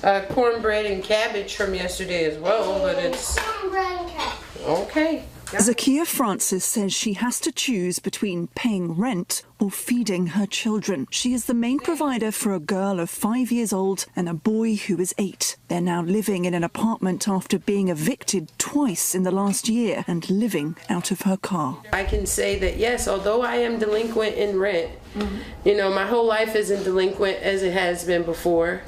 Cornbread and cabbage from yesterday as well, but it's okay. Zakia Francis says she has to choose between paying rent or feeding her children. She is the main provider for a girl of 5 years old and a boy who is 8. They're now living in an apartment after being evicted twice in the last year and living out of her car. I can say that, yes, although I am delinquent in rent, my whole life isn't delinquent as it has been before.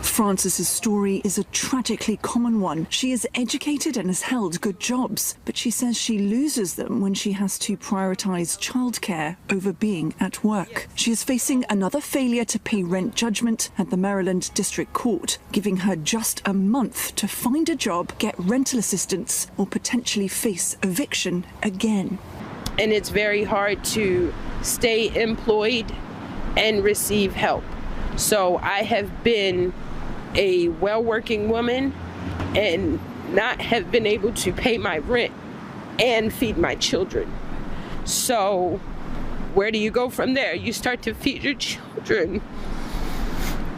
Francis's story is a tragically common one. She is educated and has held good jobs, but she says she loses them when she has to prioritise childcare over being at work. She is facing another failure to pay rent judgment at the Maryland District Court, giving her just a month to find a job, get rental assistance, or potentially face eviction again. And it's very hard to stay employed and receive help. So I have been a well-working woman and not have been able to pay my rent and feed my children. So where do you go from there? You start to feed your children,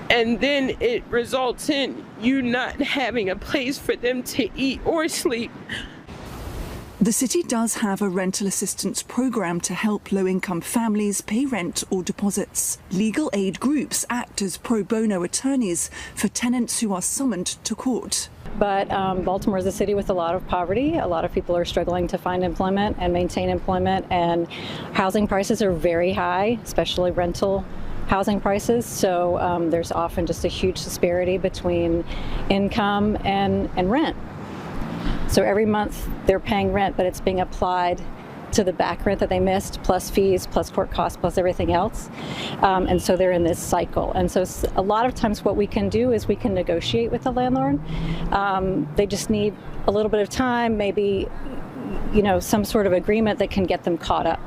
and then it results in you not having a place for them to eat or sleep. The city does have a rental assistance program to help low-income families pay rent or deposits. Legal aid groups act as pro bono attorneys for tenants who are summoned to court. But Baltimore is a city with a lot of poverty. A lot of people are struggling to find employment and maintain employment, and housing prices are very high, especially rental housing prices. So there's often just a huge disparity between income and rent. So every month they're paying rent, but it's being applied to the back rent that they missed, plus fees, plus court costs, plus everything else. And so they're in this cycle. And so a lot of times what we can do is we can negotiate with the landlord. They just need a little bit of time, maybe, some sort of agreement that can get them caught up.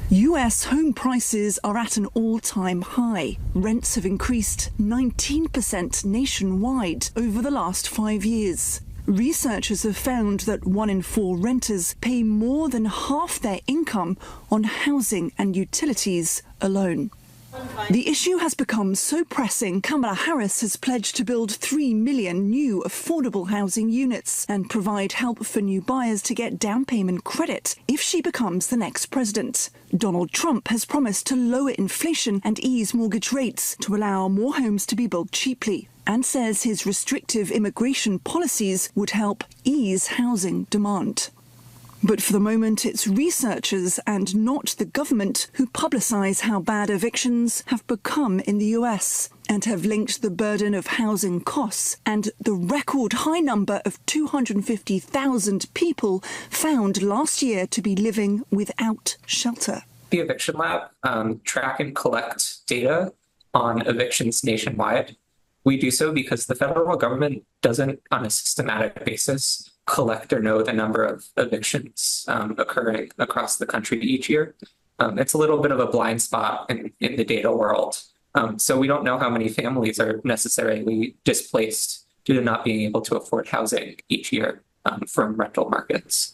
US home prices are at an all-time high. Rents have increased 19% nationwide over the last 5 years. Researchers have found that 1 in 4 renters pay more than half their income on housing and utilities alone. The issue has become so pressing, Kamala Harris has pledged to build 3 million new affordable housing units and provide help for new buyers to get down payment credit if she becomes the next president. Donald Trump has promised to lower inflation and ease mortgage rates to allow more homes to be built cheaply, and says his restrictive immigration policies would help ease housing demand. But for the moment, it's researchers and not the government who publicise how bad evictions have become in the US and have linked the burden of housing costs and the record high number of 250,000 people found last year to be living without shelter. The Eviction Lab track and collect data on evictions nationwide. We do so because the federal government doesn't, on a systematic basis, collect or know the number of evictions occurring across the country each year. It's a little bit of a blind spot in the data world. So we don't know how many families are necessarily displaced due to not being able to afford housing each year from rental markets.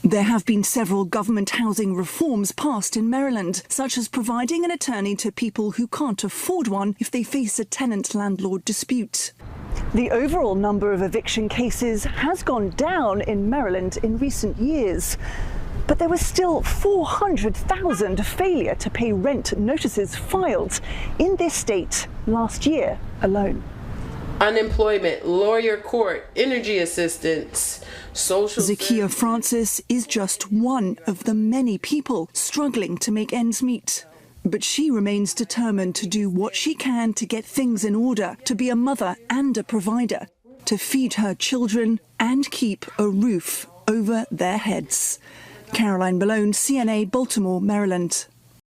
There have been several government housing reforms passed in Maryland, such as providing an attorney to people who can't afford one if they face a tenant-landlord dispute. The overall number of eviction cases has gone down in Maryland in recent years, but there was still 400,000 failure to pay rent notices filed in this state last year alone. Unemployment, lawyer court, energy assistance, social... Zakia Francis is just one of the many people struggling to make ends meet. But she remains determined to do what she can to get things in order, to be a mother and a provider, to feed her children and keep a roof over their heads. Malone, CNA, Baltimore, Maryland.